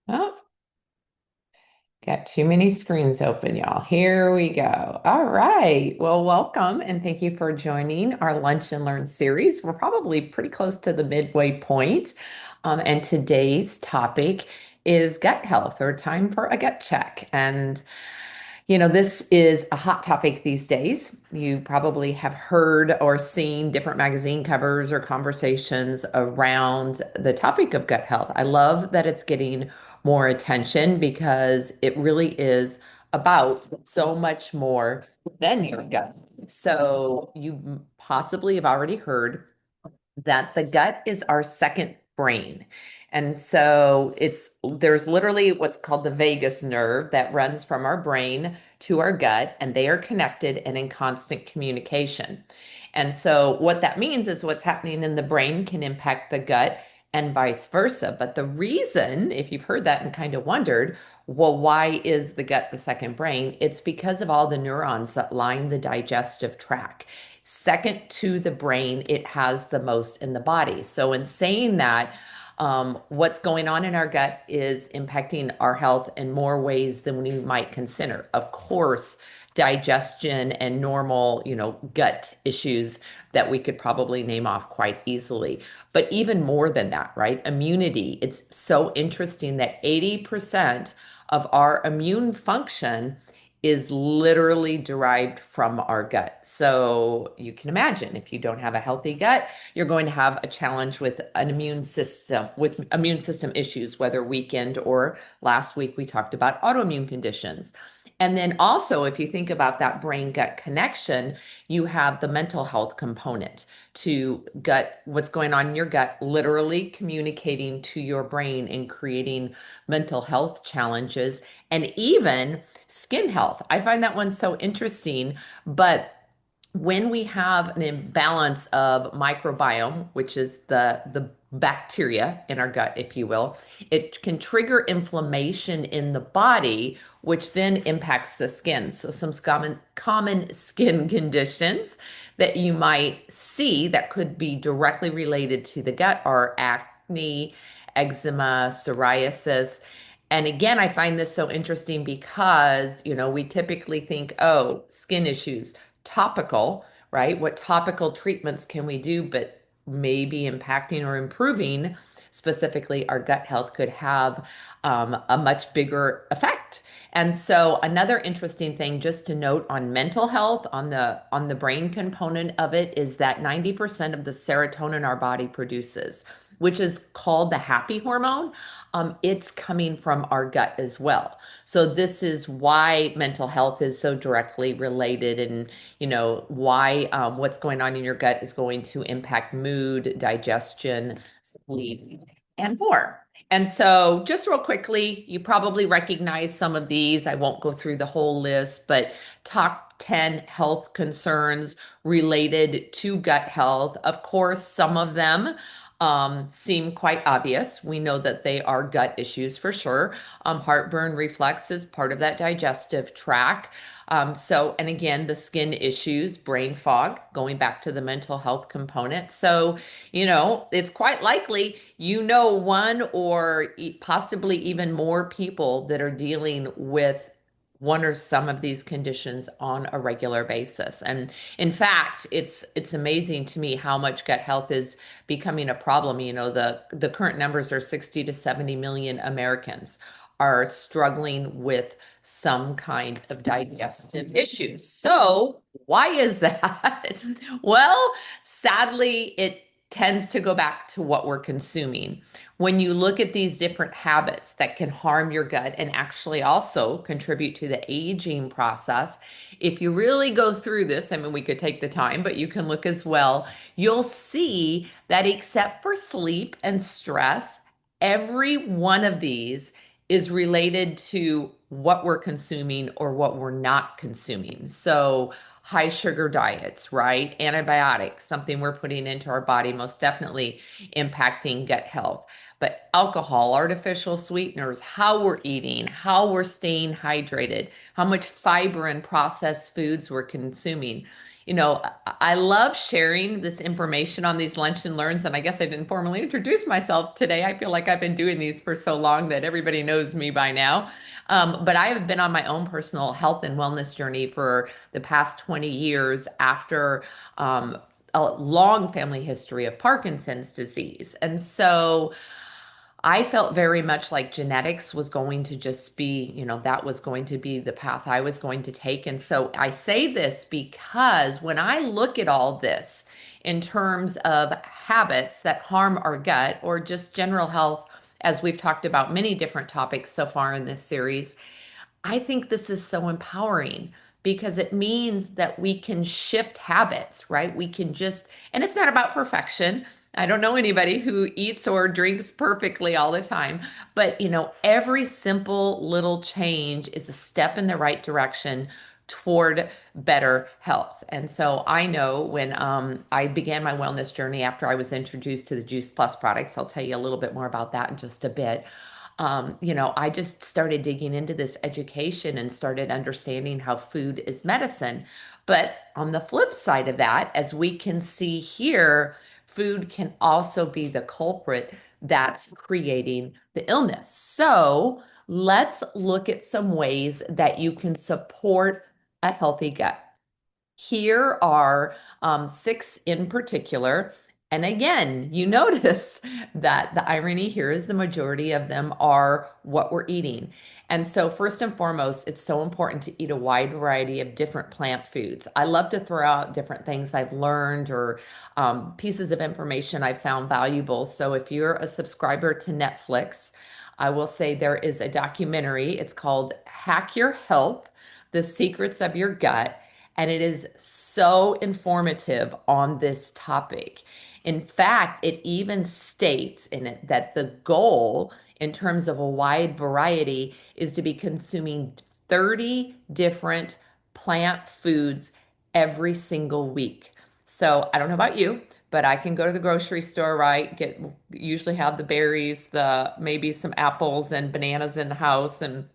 Oh, got too many screens open, y'all. Here we go. All right. Well, welcome and thank you for joining our Lunch and Learn series. We're probably pretty close to the midway point. And today's topic is gut health or time for a gut check. And this is a hot topic these days. You probably have heard or seen different magazine covers or conversations around the topic of gut health. I love that it's getting more attention because it really is about so much more than your gut. So, you possibly have already heard that the gut is our second brain. And so there's literally what's called the vagus nerve that runs from our brain to our gut, and they are connected and in constant communication. And so what that means is what's happening in the brain can impact the gut and vice versa. But the reason, if you've heard that and kind of wondered, well, why is the gut the second brain? It's because of all the neurons that line the digestive tract. Second to the brain, it has the most in the body. So, in saying that, what's going on in our gut is impacting our health in more ways than we might consider. Of course, digestion and normal, gut issues that we could probably name off quite easily. But even more than that, right? Immunity. It's so interesting that 80% of our immune function is literally derived from our gut. So you can imagine if you don't have a healthy gut, you're going to have a challenge with immune system issues, whether weakened or last week we talked about autoimmune conditions. And then also, if you think about that brain gut connection, you have the mental health component to gut, what's going on in your gut, literally communicating to your brain and creating mental health challenges and even skin health. I find that one so interesting, but when we have an imbalance of microbiome, which is the bacteria in our gut, if you will, it can trigger inflammation in the body, which then impacts the skin. So some common skin conditions that you might see that could be directly related to the gut are acne, eczema, psoriasis. And again, I find this so interesting because, we typically think, oh, skin issues, topical, right? What topical treatments can we do? But maybe impacting or improving specifically our gut health could have a much bigger effect. And so another interesting thing just to note on mental health, on the brain component of it, is that 90% of the serotonin our body produces, which is called the happy hormone, it's coming from our gut as well. So this is why mental health is so directly related, and why what's going on in your gut is going to impact mood, digestion, sleep, and more. And so, just real quickly, you probably recognize some of these. I won't go through the whole list, but top 10 health concerns related to gut health. Of course, some of them seem quite obvious. We know that they are gut issues for sure. Heartburn, reflux is part of that digestive tract. And again, the skin issues, brain fog, going back to the mental health component. So, it's quite likely one or possibly even more people that are dealing with one or some of these conditions on a regular basis. And in fact, it's amazing to me how much gut health is becoming a problem. The current numbers are 60 to 70 million Americans are struggling with some kind of digestive issues. So, why is that? Well, sadly, it tends to go back to what we're consuming. When you look at these different habits that can harm your gut and actually also contribute to the aging process, if you really go through this, I mean, we could take the time, but you can look as well, you'll see that except for sleep and stress, every one of these is related to what we're consuming or what we're not consuming. So, high sugar diets, right? Antibiotics, something we're putting into our body, most definitely impacting gut health. But alcohol, artificial sweeteners, how we're eating, how we're staying hydrated, how much fiber and processed foods we're consuming. I love sharing this information on these lunch and learns, and I guess I didn't formally introduce myself today. I feel like I've been doing these for so long that everybody knows me by now. But I have been on my own personal health and wellness journey for the past 20 years after a long family history of Parkinson's disease. And so I felt very much like genetics was going to just be, that was going to be the path I was going to take. And so I say this because when I look at all this in terms of habits that harm our gut or just general health, as we've talked about many different topics so far in this series, I think this is so empowering because it means that we can shift habits, right? We can just, and it's not about perfection. I don't know anybody who eats or drinks perfectly all the time, but every simple little change is a step in the right direction toward better health. And so I know when I began my wellness journey after I was introduced to the Juice Plus products, I'll tell you a little bit more about that in just a bit. I just started digging into this education and started understanding how food is medicine. But on the flip side of that, as we can see here, food can also be the culprit that's creating the illness. So let's look at some ways that you can support a healthy gut. Here are six in particular. And again, you notice that the irony here is the majority of them are what we're eating. And so, first and foremost, it's so important to eat a wide variety of different plant foods. I love to throw out different things I've learned or pieces of information I found valuable. So, if you're a subscriber to Netflix, I will say there is a documentary. It's called Hack Your Health: The Secrets of Your Gut. And it is so informative on this topic. In fact, it even states in it that the goal in terms of a wide variety is to be consuming 30 different plant foods every single week. So I don't know about you, but I can go to the grocery store, right? Usually have the berries, the maybe some apples and bananas in the house and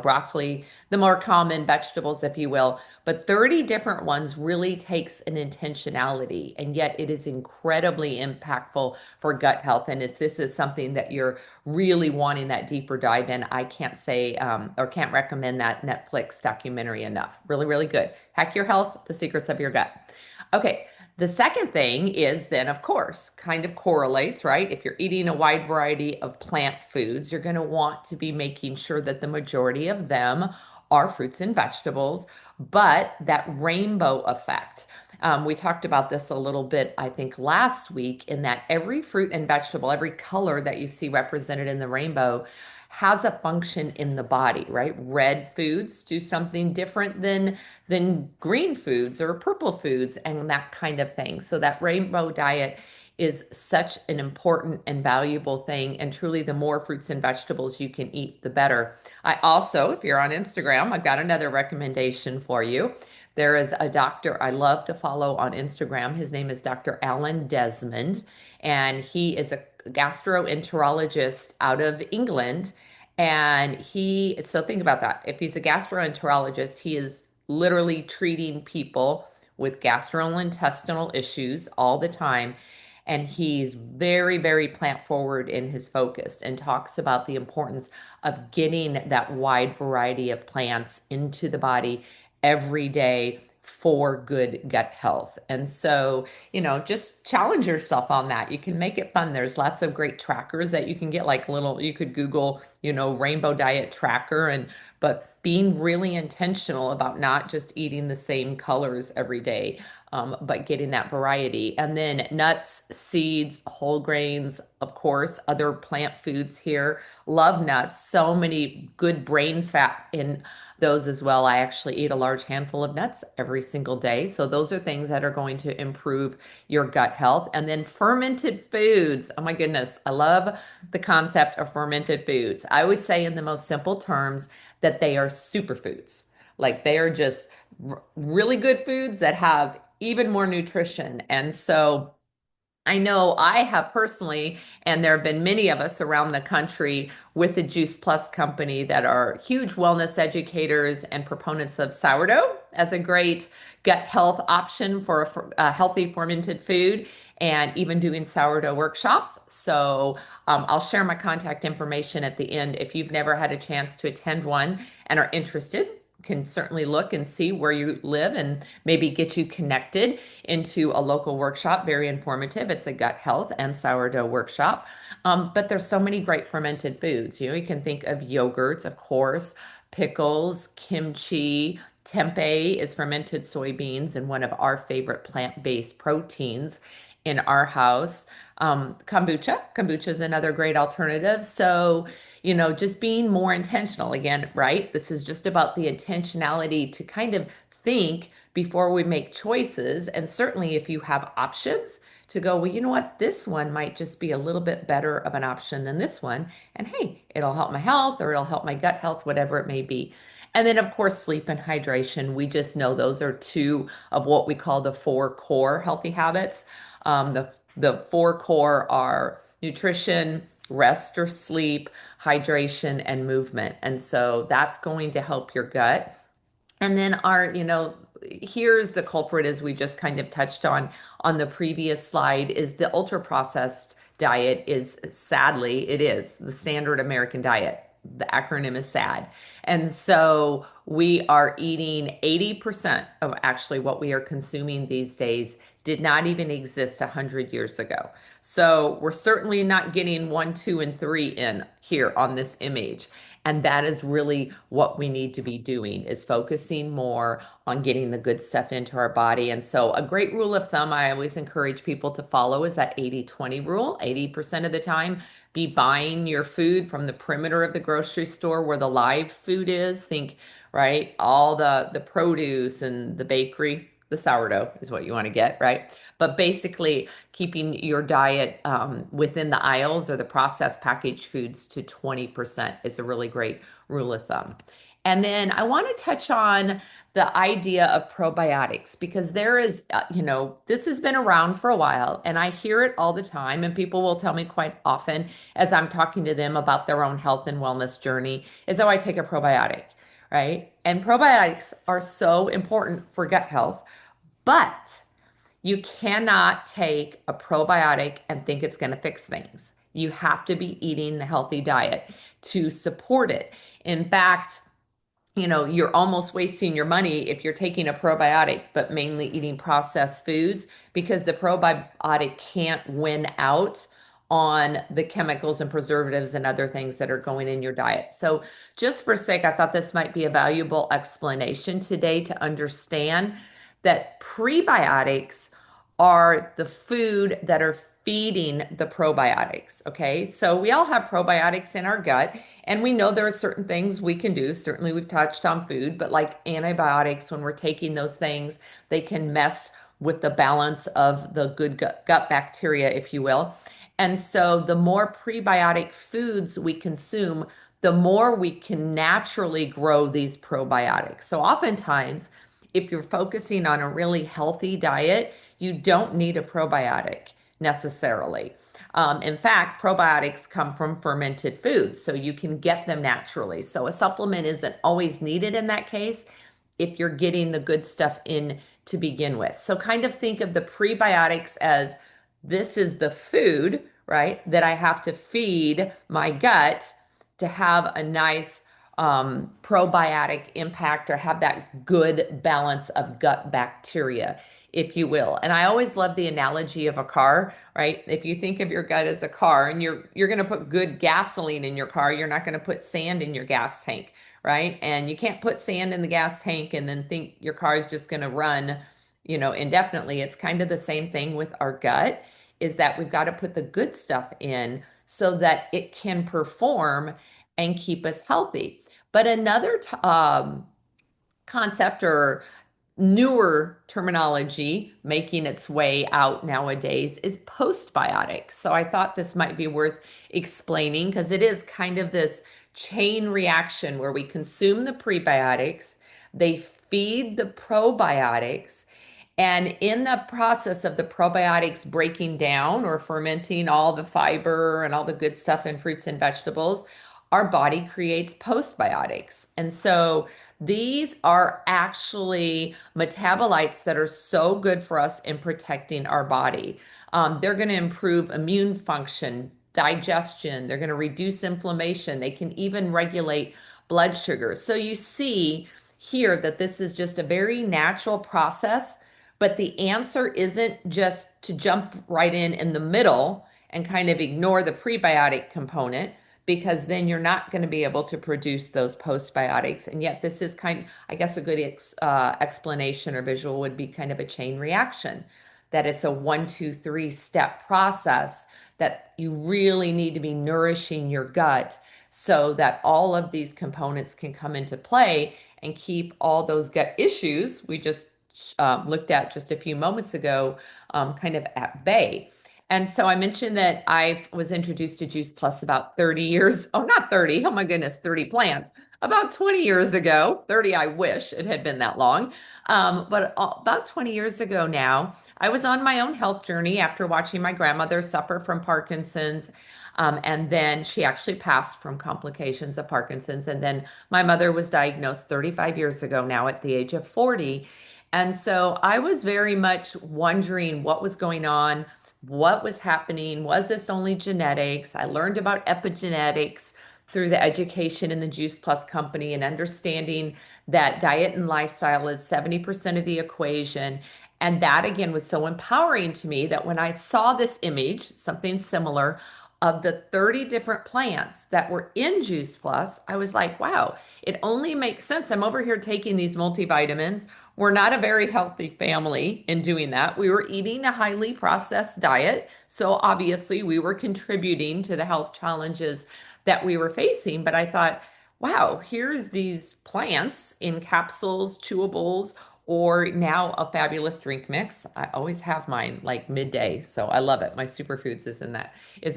broccoli, the more common vegetables, if you will. But 30 different ones really takes an intentionality, and yet it is incredibly impactful for gut health. And if this is something that you're really wanting that deeper dive in, I can't say or can't recommend that Netflix documentary enough. Really, really good. Hack Your Health: The Secrets of Your Gut. Okay. The second thing is then, of course, kind of correlates, right? If you're eating a wide variety of plant foods, you're going to want to be making sure that the majority of them are fruits and vegetables, but that rainbow effect. We talked about this a little bit, I think, last week, in that every fruit and vegetable, every color that you see represented in the rainbow has a function in the body, right? Red foods do something different than green foods or purple foods and that kind of thing. So that rainbow diet is such an important and valuable thing. And truly, the more fruits and vegetables you can eat, the better. I also, if you're on Instagram, I've got another recommendation for you. There is a doctor I love to follow on Instagram. His name is Dr. Alan Desmond, and he is a gastroenterologist out of England. So think about that. If he's a gastroenterologist, he is literally treating people with gastrointestinal issues all the time. And he's very, very plant forward in his focus and talks about the importance of getting that wide variety of plants into the body every day for good gut health. And so, just challenge yourself on that. You can make it fun. There's lots of great trackers that you can get, like you could Google, rainbow diet tracker, but being really intentional about not just eating the same colors every day, but getting that variety. And then nuts, seeds, whole grains, of course, other plant foods here. Love nuts. So many good brain fat in those as well. I actually eat a large handful of nuts every single day. So those are things that are going to improve your gut health. And then fermented foods. Oh my goodness. I love the concept of fermented foods. I always say in the most simple terms that they are superfoods. Like they are just really good foods that have even more nutrition. And so I know I have personally, and there have been many of us around the country with the Juice Plus company that are huge wellness educators and proponents of sourdough as a great gut health option for a healthy fermented food and even doing sourdough workshops. So I'll share my contact information at the end. If you've never had a chance to attend one and are interested, can certainly look and see where you live and maybe get you connected into a local workshop. Very informative. It's a gut health and sourdough workshop. But there's so many great fermented foods. You can think of yogurts, of course, pickles, kimchi. Tempeh is fermented soybeans and one of our favorite plant-based proteins in our house. Kombucha is another great alternative. So, just being more intentional again, right? This is just about the intentionality to kind of think before we make choices. And certainly if you have options to go, well, you know what? This one might just be a little bit better of an option than this one. And hey, it'll help my health or it'll help my gut health, whatever it may be. And then, of course, sleep and hydration. We just know those are two of what we call the four core healthy habits. The four core are nutrition, rest or sleep, hydration, and movement. And so that's going to help your gut. And then here's the culprit as we just kind of touched on the previous slide is the ultra processed diet is sadly, it is the standard American diet. The acronym is SAD. And so we are eating 80% of actually what we are consuming these days did not even exist 100 years ago. So we're certainly not getting one, two, and three in here on this image. And that is really what we need to be doing is focusing more on getting the good stuff into our body. And so a great rule of thumb I always encourage people to follow is that 80-20 rule. 80% of the time, be buying your food from the perimeter of the grocery store where the live food is. Think, right? All the produce and the bakery, the sourdough is what you want to get, right? But basically, keeping your diet within the aisles or the processed packaged foods to 20% is a really great rule of thumb. And then I want to touch on the idea of probiotics because there is, this has been around for a while and I hear it all the time. And people will tell me quite often as I'm talking to them about their own health and wellness journey is, oh, I take a probiotic, right? And probiotics are so important for gut health, but you cannot take a probiotic and think it's going to fix things. You have to be eating the healthy diet to support it. In fact, you're almost wasting your money if you're taking a probiotic, but mainly eating processed foods because the probiotic can't win out on the chemicals and preservatives and other things that are going in your diet. So, just for sake, I thought this might be a valuable explanation today to understand that prebiotics are the food that are feeding the probiotics. Okay. So we all have probiotics in our gut, and we know there are certain things we can do. Certainly, we've touched on food, but like antibiotics, when we're taking those things, they can mess with the balance of the good gut bacteria, if you will. And so the more prebiotic foods we consume, the more we can naturally grow these probiotics. So oftentimes, if you're focusing on a really healthy diet, you don't need a probiotic necessarily. In fact, probiotics come from fermented foods, so you can get them naturally. So a supplement isn't always needed in that case if you're getting the good stuff in to begin with. So kind of think of the prebiotics as this is the food, right, that I have to feed my gut to have a nice probiotic impact or have that good balance of gut bacteria, if you will. And I always love the analogy of a car, right? If you think of your gut as a car and you're going to put good gasoline in your car, you're not going to put sand in your gas tank, right? And you can't put sand in the gas tank and then think your car is just going to run, indefinitely. It's kind of the same thing with our gut, is that we've got to put the good stuff in so that it can perform and keep us healthy. But another concept or newer terminology making its way out nowadays is postbiotics. So I thought this might be worth explaining because it is kind of this chain reaction where we consume the prebiotics, they feed the probiotics, and in the process of the probiotics breaking down or fermenting all the fiber and all the good stuff in fruits and vegetables, our body creates postbiotics. And so these are actually metabolites that are so good for us in protecting our body. They're going to improve immune function, digestion, they're going to reduce inflammation, they can even regulate blood sugar. So you see here that this is just a very natural process, but the answer isn't just to jump right in the middle and kind of ignore the prebiotic component, because then you're not going to be able to produce those postbiotics. And yet, this is I guess, a good explanation or visual would be kind of a chain reaction, that it's a one, two, three step process that you really need to be nourishing your gut so that all of these components can come into play and keep all those gut issues we just looked at just a few moments ago kind of at bay. And so I mentioned that I was introduced to Juice Plus about 30 years, oh, not 30, oh my goodness, 30 plants, about 20 years ago. 30, I wish it had been that long. But about 20 years ago now, I was on my own health journey after watching my grandmother suffer from Parkinson's. And then she actually passed from complications of Parkinson's. And then my mother was diagnosed 35 years ago now at the age of 40. And so I was very much wondering what was going on, what was happening. Was this only genetics? I learned about epigenetics through the education in the Juice Plus company and understanding that diet and lifestyle is 70% of the equation. And that again was so empowering to me that when I saw this image, something similar, of the 30 different plants that were in Juice Plus, I was like, wow, it only makes sense. I'm over here taking these multivitamins. We're not a very healthy family in doing that. We were eating a highly processed diet. So obviously, we were contributing to the health challenges that we were facing. But I thought, wow, here's these plants in capsules, chewables, or now a fabulous drink mix. I always have mine like midday, so I love it. My superfoods is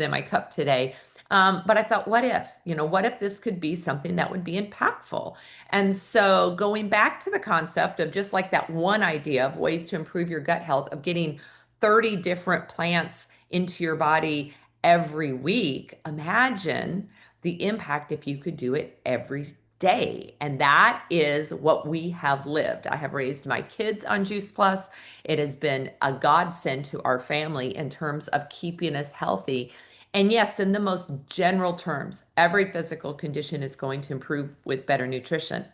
in my cup today. But I thought, what if this could be something that would be impactful? And so going back to the concept of just like that one idea of ways to improve your gut health, of getting 30 different plants into your body every week, imagine the impact if you could do it every day. And that is what we have lived. I have raised my kids on Juice Plus. It has been a godsend to our family in terms of keeping us healthy. And yes, in the most general terms, every physical condition is going to improve with better nutrition.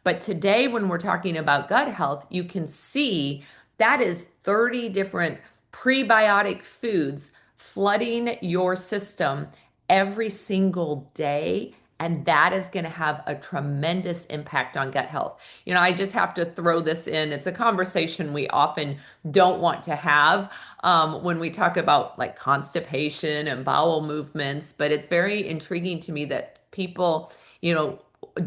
But today, when we're talking about gut health, you can see that is 30 different prebiotic foods flooding your system every single day. And that is going to have a tremendous impact on gut health. I just have to throw this in. It's a conversation we often don't want to have when we talk about like constipation and bowel movements, but it's very intriguing to me that people, you know,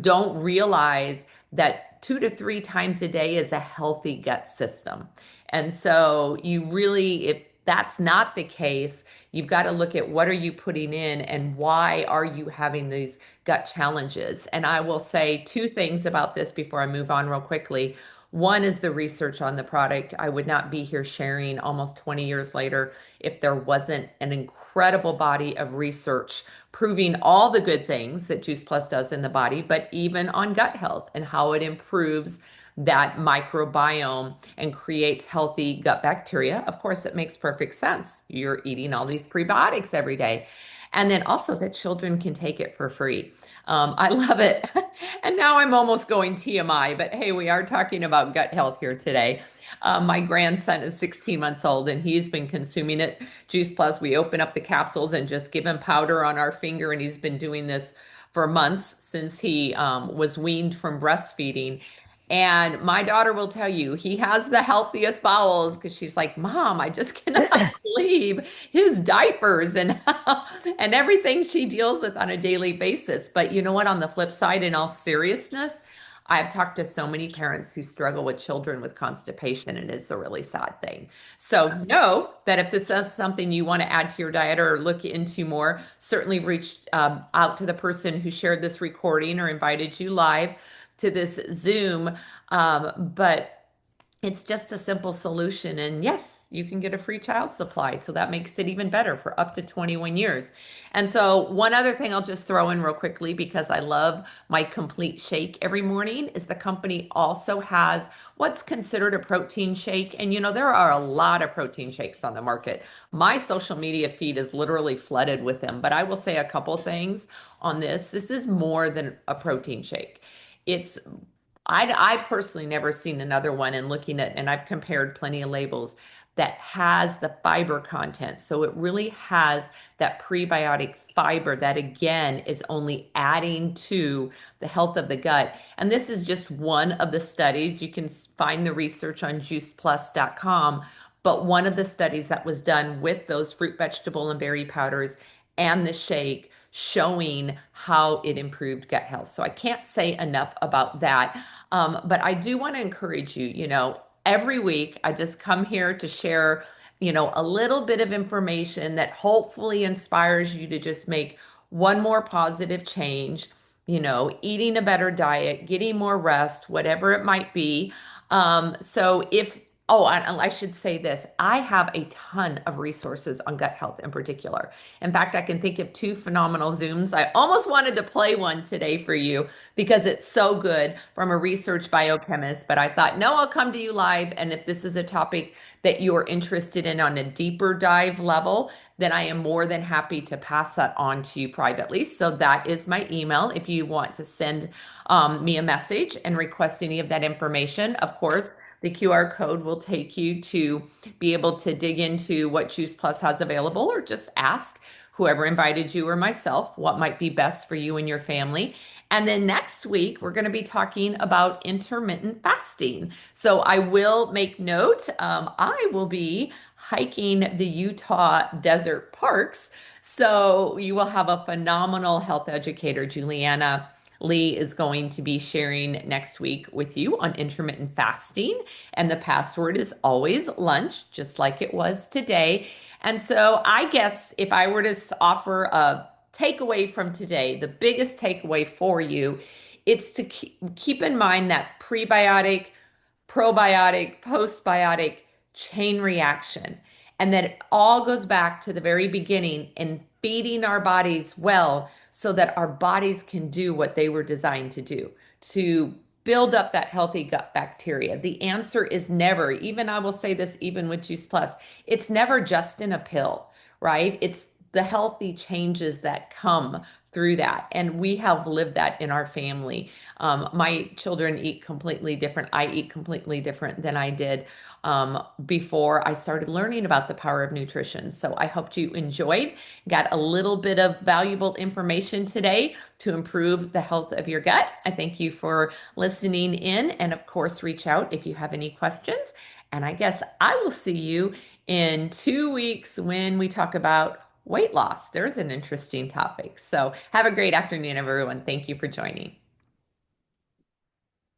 don't realize that 2 to 3 times a day is a healthy gut system. And so you really, if that's not the case, you've got to look at what are you putting in and why are you having these gut challenges. And I will say two things about this before I move on real quickly. One is the research on the product. I would not be here sharing almost 20 years later if there wasn't an incredible body of research proving all the good things that Juice Plus does in the body, but even on gut health and how it improves that microbiome and creates healthy gut bacteria. Of course, it makes perfect sense. You're eating all these prebiotics every day. And then also that children can take it for free. I love it. And now I'm almost going TMI, but hey, we are talking about gut health here today. My grandson is 16 months old and he's been consuming it. Juice Plus, we open up the capsules and just give him powder on our finger. And he's been doing this for months since he was weaned from breastfeeding. And my daughter will tell you he has the healthiest bowels because she's like, Mom, I just cannot believe his diapers and and everything she deals with on a daily basis. But you know what? On the flip side, in all seriousness, I've talked to so many parents who struggle with children with constipation, and it's a really sad thing. So know that if this is something you want to add to your diet or look into more, certainly reach out to the person who shared this recording or invited you live to this Zoom. But it's just a simple solution. And yes, you can get a free child supply. So that makes it even better for up to 21 years. And so, one other thing I'll just throw in real quickly because I love my complete shake every morning is the company also has what's considered a protein shake. And there are a lot of protein shakes on the market. My social media feed is literally flooded with them, but I will say a couple things on this. This is more than a protein shake. It's I personally never seen another one and looking at, and I've compared plenty of labels that has the fiber content. So it really has that prebiotic fiber that again is only adding to the health of the gut. And this is just one of the studies. You can find the research on juiceplus.com, but one of the studies that was done with those fruit, vegetable, and berry powders and the shake showing how it improved gut health. So I can't say enough about that. But I do want to encourage you, every week I just come here to share, a little bit of information that hopefully inspires you to just make one more positive change, eating a better diet, getting more rest, whatever it might be. So if Oh, I should say this. I have a ton of resources on gut health in particular. In fact, I can think of two phenomenal Zooms. I almost wanted to play one today for you because it's so good from a research biochemist, but I thought, no, I'll come to you live. And if this is a topic that you're interested in on a deeper dive level, then I am more than happy to pass that on to you privately. So that is my email if you want to send me a message and request any of that information. Of course, the QR code will take you to be able to dig into what Juice Plus has available or just ask whoever invited you or myself what might be best for you and your family. And then next week, we're going to be talking about intermittent fasting. So I will make note, I will be hiking the Utah desert parks. So you will have a phenomenal health educator, Juliana Lee, is going to be sharing next week with you on intermittent fasting. And the password is always lunch, just like it was today. And so I guess if I were to offer a takeaway from today, the biggest takeaway for you, it's to keep in mind that prebiotic, probiotic, postbiotic chain reaction. And that it all goes back to the very beginning in feeding our bodies well so that our bodies can do what they were designed to do, to build up that healthy gut bacteria. The answer is never, even I will say this, even with Juice Plus, it's never just in a pill, right? It's the healthy changes that come through that. And we have lived that in our family. My children eat completely different. I eat completely different than I did before I started learning about the power of nutrition. So I hope you enjoyed, got a little bit of valuable information today to improve the health of your gut. I thank you for listening in. And of course, reach out if you have any questions. And I guess I will see you in 2 weeks when we talk about weight loss. There's an interesting topic. So have a great afternoon, everyone. Thank you for joining.